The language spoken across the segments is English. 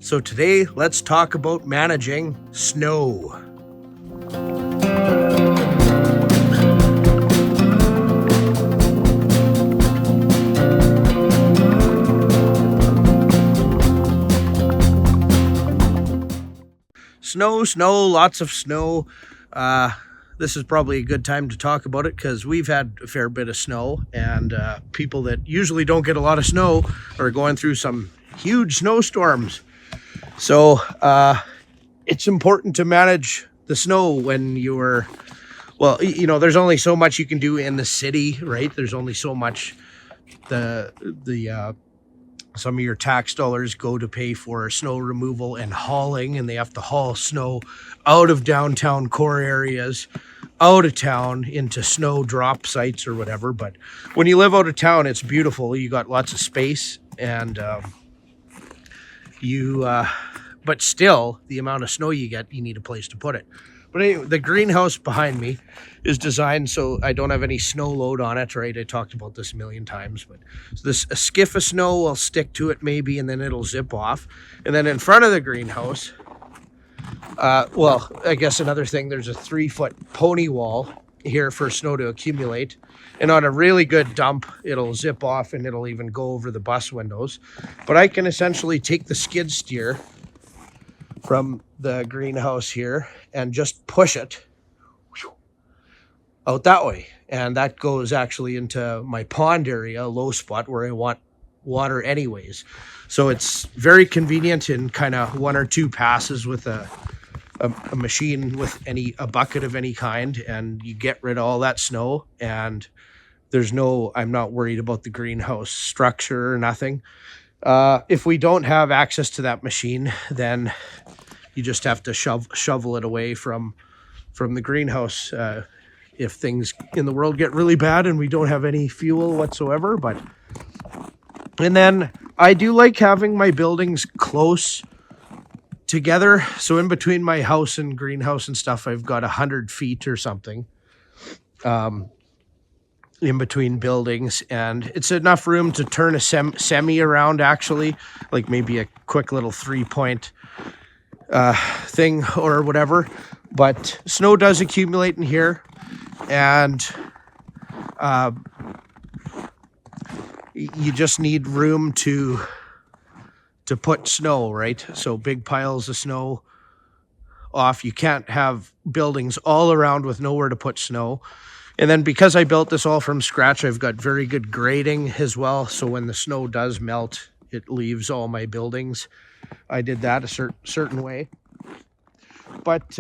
So today, let's talk about managing snow. Snow, lots of snow. This is probably a good time to talk about it because we've had a fair bit of snow, and people that usually don't get a lot of snow are going through some huge snowstorms. So it's important to manage the snow when you're, there's only so much you can do in the city, right? There's only so much some of your tax dollars go to pay for snow removal and hauling, and they have to haul snow out of downtown core areas, out of town into snow drop sites or whatever. But when you live out of town, it's beautiful. You got lots of space, and but still, the amount of snow you get, you need a place to put it. But anyway, the greenhouse behind me is designed so I don't have any snow load on it, right? I talked about this a million times, but a skiff of snow will stick to it maybe, and then it'll zip off. And then in front of the greenhouse, I guess another thing, there's a 3-foot pony wall here for snow to accumulate. And on a really good dump, it'll zip off and it'll even go over the bus windows. But I can essentially take the skid steer from the greenhouse here and just push it out that way. And that goes actually into my pond area, a low spot where I want water anyways. So it's very convenient in kind of 1 or 2 passes with a machine with a bucket of any kind, and you get rid of all that snow, and I'm not worried about the greenhouse structure or nothing. If we don't have access to that machine, then you just have to shovel it away from the greenhouse if things in the world get really bad and we don't have any fuel whatsoever. And then I do like having my buildings close together. So in between my house and greenhouse and stuff, I've got 100 feet or something in between buildings, and it's enough room to turn a semi around, actually, like maybe a quick little 3-point thing or whatever. But snow does accumulate in here, and you just need room to put snow, right? So big piles of snow off. You can't have buildings all around with nowhere to put snow. And then because I built this all from scratch, I've got very good grading as well. So when the snow does melt, it leaves all my buildings. I did that a certain way. But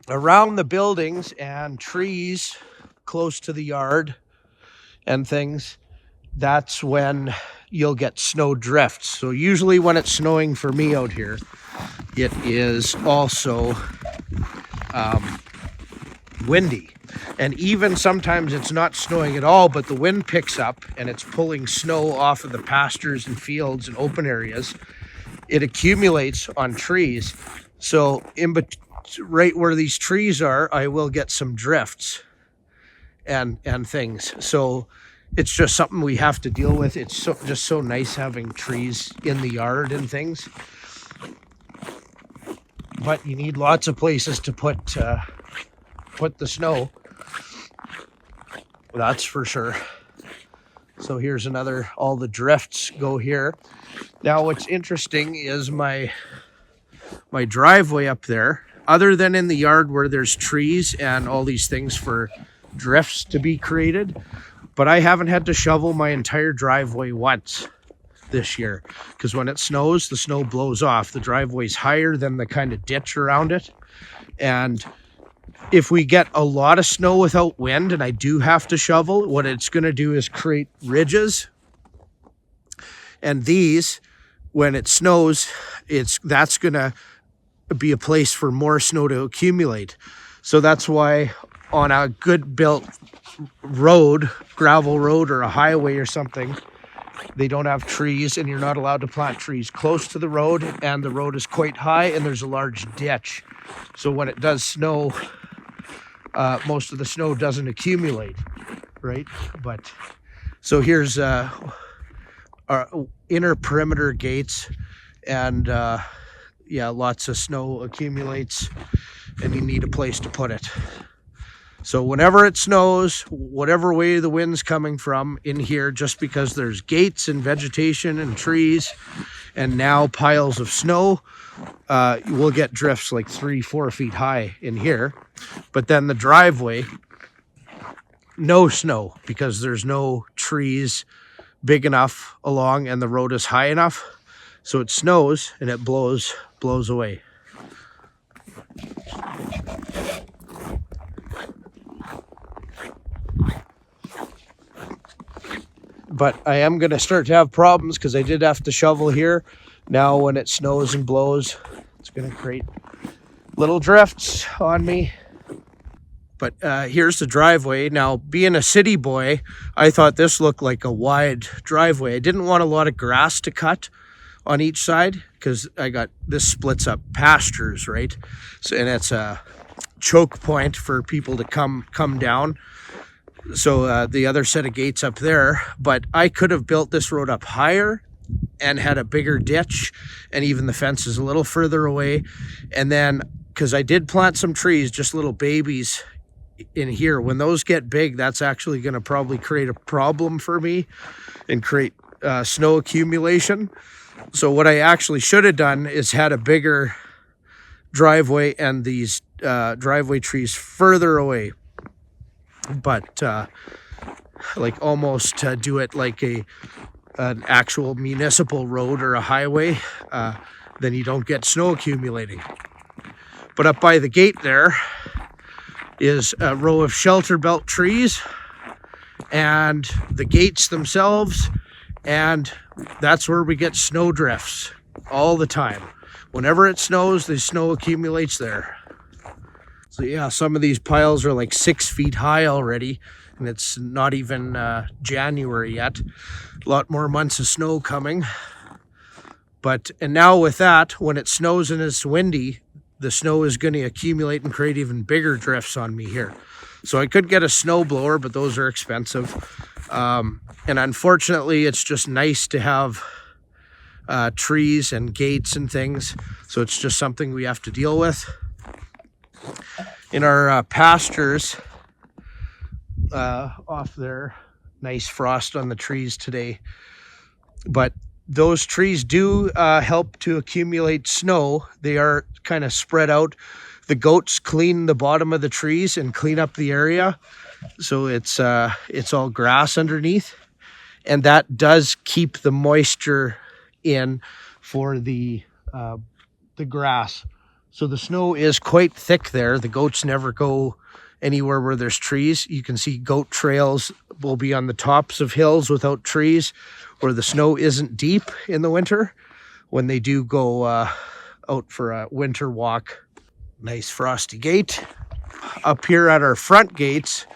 around the buildings and trees close to the yard and things, that's when you'll get snow drifts. So usually when it's snowing for me out here, it is also windy. And even sometimes it's not snowing at all, but the wind picks up and it's pulling snow off of the pastures and fields and open areas. It accumulates on trees. So right where these trees are, I will get some drifts and things. So it's just something we have to deal with. It's just so nice having trees in the yard and things. But you need lots of places to put the snow. That's for sure. So here's all the drifts go here. Now what's interesting is my driveway up there, other than in the yard where there's trees and all these things for drifts to be created, but I haven't had to shovel my entire driveway once this year, because when it snows, the snow blows off. The driveway's higher than the kind of ditch around it, and if we get a lot of snow without wind and I do have to shovel, what it's going to do is create ridges. And these, when it snows, that's going to be a place for more snow to accumulate. So that's why on a good built road, gravel road or a highway or something, they don't have trees, and you're not allowed to plant trees close to the road, and the road is quite high and there's a large ditch. So when it does snow, most of the snow doesn't accumulate, right? But so here's our inner perimeter gates, and yeah, lots of snow accumulates and you need a place to put it. So whenever it snows, whatever way the wind's coming from in here, just because there's gates and vegetation and trees and now piles of snow, we'll get drifts like 3-4 feet high in here. But then the driveway, no snow, because there's no trees big enough along and the road is high enough. So it snows and it blows away. But I am going to start to have problems because I did have to shovel here. Now when it snows and blows, it's going to create little drifts on me. But here's the driveway. Now, being a city boy, I thought this looked like a wide driveway. I didn't want a lot of grass to cut on each side because this splits up pastures, right? So, and it's a choke point for people to come down. So the other set of gates up there, but I could have built this road up higher and had a bigger ditch, and even the fence is a little further away. And then, because I did plant some trees, just little babies in here, when those get big, that's actually going to probably create a problem for me and create snow accumulation. So what I actually should have done is had a bigger driveway and these driveway trees further away. But like almost do it like an actual municipal road or a highway, then you don't get snow accumulating. But up by the gate there is a row of shelter belt trees and the gates themselves, and that's where we get snow drifts all the time. Whenever it snows, the snow accumulates there. So yeah, some of these piles are like 6 feet high already, and it's not even January yet. A lot more months of snow coming. And now with that, when it snows and it's windy, the snow is going to accumulate and create even bigger drifts on me here. So I could get a snow blower, but those are expensive. And unfortunately, it's just nice to have trees and gates and things. So it's just something we have to deal with. In our pastures off there, nice frost on the trees today, but those trees do help to accumulate snow. They are kind of spread out. The goats clean the bottom of the trees and clean up the area, so it's all grass underneath, and that does keep the moisture in for the grass. So the snow is quite thick there. The goats never go anywhere where there's trees. You can see goat trails will be on the tops of hills without trees, where the snow isn't deep in the winter when they do go out for a winter walk. Nice frosty gate. Up here at our front gates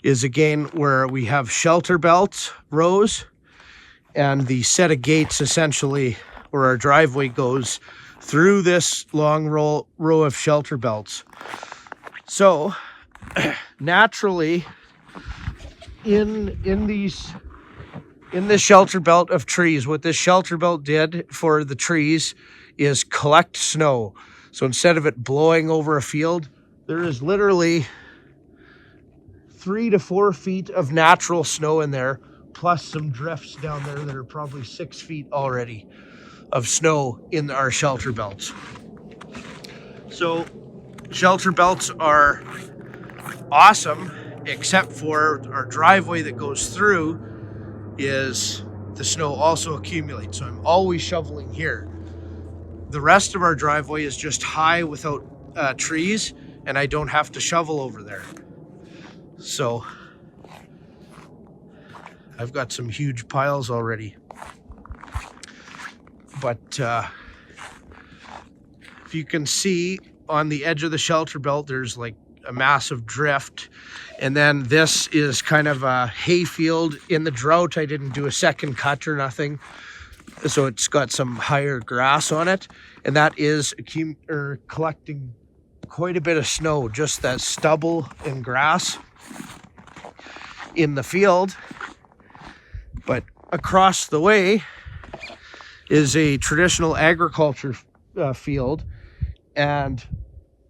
is again where we have shelter belt rows, and the set of gates essentially where our driveway goes through this long row of shelter belts. So naturally in this shelter belt of trees, what this shelter belt did for the trees is collect snow. So instead of it blowing over a field, there is literally 3 to 4 feet of natural snow in there, plus some drifts down there that are probably 6 feet already of snow in our shelter belts. So shelter belts are awesome, except for our driveway that goes through is the snow also accumulates. So I'm always shoveling here. The rest of our driveway is just high without trees, and I don't have to shovel over there. So I've got some huge piles already. But if you can see on the edge of the shelter belt, there's like a massive drift. And then this is kind of a hay field. In the drought, I didn't do a second cut or nothing. So it's got some higher grass on it. And that is collecting quite a bit of snow, just that stubble and grass in the field. But across the way is a traditional agriculture field, and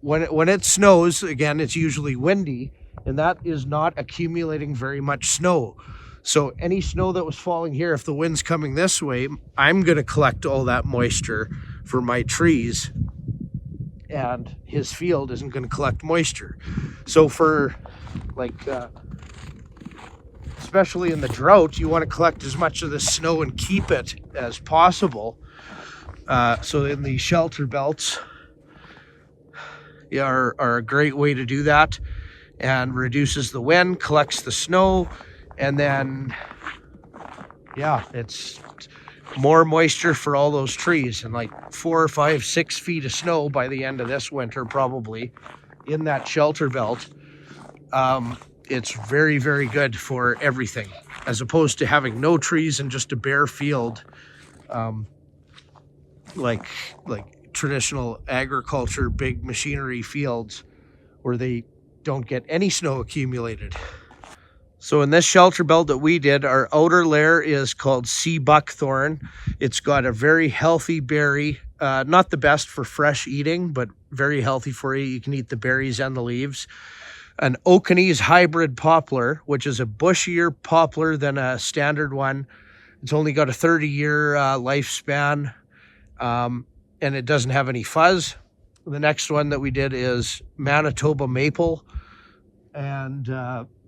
when it snows, again, it's usually windy, and that is not accumulating very much snow. So any snow that was falling here, if the wind's coming this way, I'm going to collect all that moisture for my trees, and his field isn't going to collect moisture. So for like especially in the drought, you want to collect as much of the snow and keep it as possible. So in the shelter belts are a great way to do that, and reduces the wind, collects the snow, and then it's more moisture for all those trees, and like 4 or 5, 6 feet of snow by the end of this winter, probably in that shelter belt. It's very, very good for everything, as opposed to having no trees and just a bare field, like traditional agriculture, big machinery fields where they don't get any snow accumulated. So in this shelter belt that we did, our outer layer is called sea buckthorn. It's got a very healthy berry, not the best for fresh eating, but very healthy for you. You can eat the berries and the leaves. An Okanese hybrid poplar, which is a bushier poplar than a standard one. It's only got a 30-year lifespan, and it doesn't have any fuzz. The next one that we did is Manitoba maple, and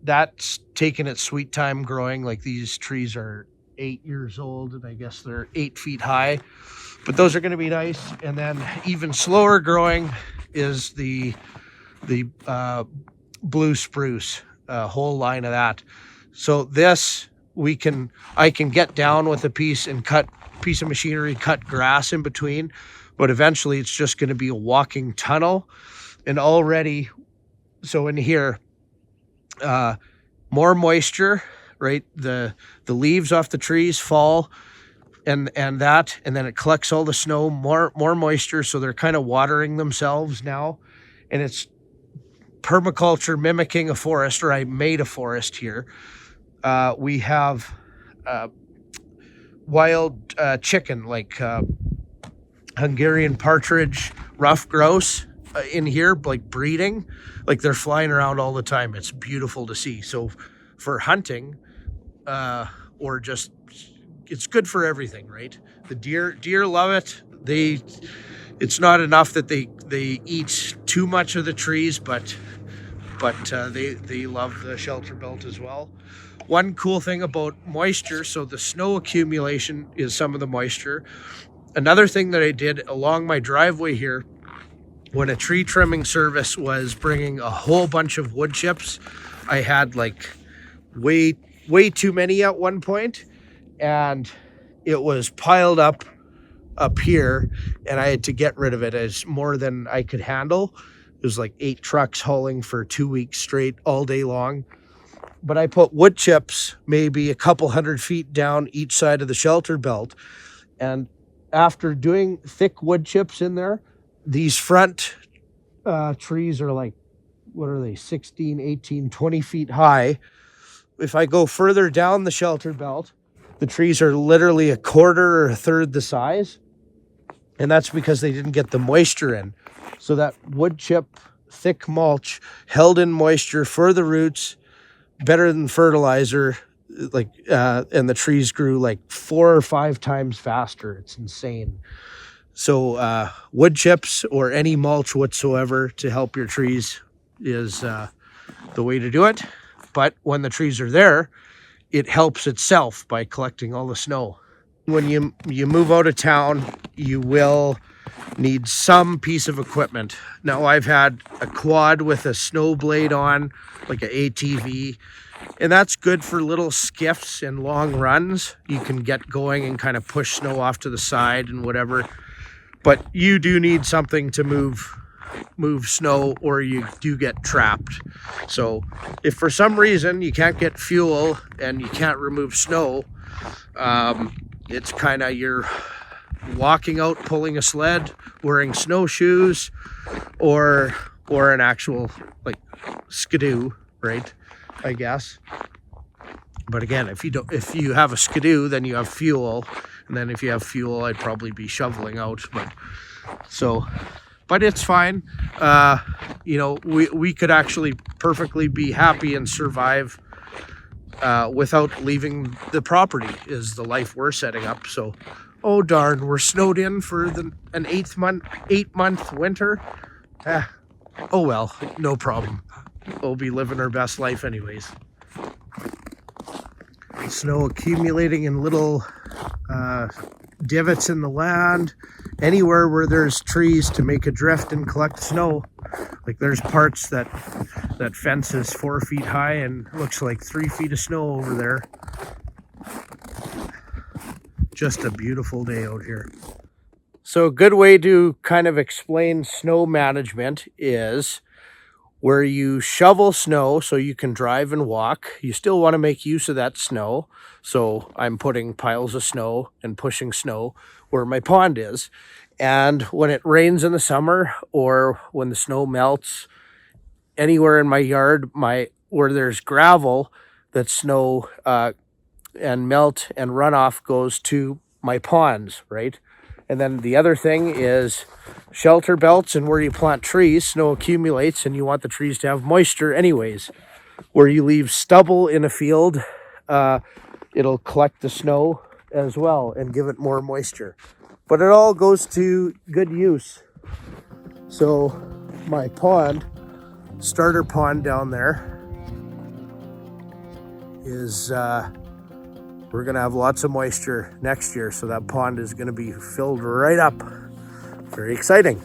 that's taken its sweet time growing. Like, these trees are 8 years old, and I guess they're 8 feet high, but those are going to be nice. And then even slower growing is the blue spruce, a whole line of that. So this I can get down with a piece of machinery, cut grass in between, but eventually it's just going to be a walking tunnel. And already, so in here, more moisture, right? The leaves off the trees fall, and then it collects all the snow, more moisture, so they're kind of watering themselves now. And it's permaculture, mimicking a forest, or I made a forest here. We have wild chicken, like Hungarian partridge, rough grouse in here, like breeding, like they're flying around all the time. It's beautiful to see. So for hunting, or just, it's good for everything, right? The deer love it. It's not enough that they eat too much of the trees, but they love the shelter belt as well. One cool thing about moisture, so the snow accumulation is some of the moisture. Another thing that I did along my driveway here, when a tree trimming service was bringing a whole bunch of wood chips, I had like way too many at one point, and it was piled up here, and I had to get rid of it as more than I could handle. It was like 8 trucks hauling for 2 weeks straight, all day long. But I put wood chips maybe a couple 100 feet down each side of the shelter belt. And after doing thick wood chips in there, these front trees are like, what are they, 16, 18, 20 feet high. If I go further down the shelter belt, the trees are literally a quarter or a third the size. And that's because they didn't get the moisture in. So that wood chip, thick mulch held in moisture for the roots, better than fertilizer, and the trees grew like 4 or 5 times faster. It's insane. So wood chips or any mulch whatsoever to help your trees is the way to do it. But when the trees are there, it helps itself by collecting all the snow. When you move out of town, you will need some piece of equipment. Now, I've had a quad with a snow blade on, like an ATV, and that's good for little skiffs and long runs. You can get going and kind of push snow off to the side and whatever. But you do need something to move snow, or you do get trapped. So if for some reason you can't get fuel and you can't remove snow, it's kind of you're walking out, pulling a sled, wearing snowshoes, or an actual like skidoo, right? I guess. But again, if you have a skidoo, then you have fuel, And then if you have fuel, I'd probably be shoveling out. But it's fine. You know, we could actually perfectly be happy and survive without leaving the property, is the life we're setting up. So, oh darn, we're snowed in for an 8-month winter. Oh well, no problem. We'll be living our best life anyways. Snow accumulating in little divots in the land, anywhere where there's trees to make a drift and collect snow. Like there's parts that fence is 4 feet high and looks like 3 feet of snow over there. Just a beautiful day out here. So a good way to kind of explain snow management is where you shovel snow so you can drive and walk. You still want to make use of that snow. So I'm putting piles of snow and pushing snow where my pond is. And when it rains in the summer, or when the snow melts anywhere in my yard, where there's gravel, that snow and melt and runoff goes to my ponds, right? And then the other thing is shelter belts, and where you plant trees, snow accumulates and you want the trees to have moisture anyways. Where you leave stubble in a field, it'll collect the snow as well and give it more moisture. But it all goes to good use. So my pond, starter pond down there, is we're gonna have lots of moisture next year, so that pond is gonna be filled right up. Very exciting.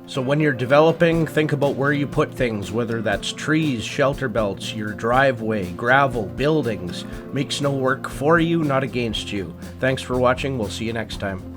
So when you're developing, think about where you put things, whether that's trees, shelter belts, your driveway, gravel, buildings. Make snow work for you, not against you. Thanks for watching. We'll see you next time.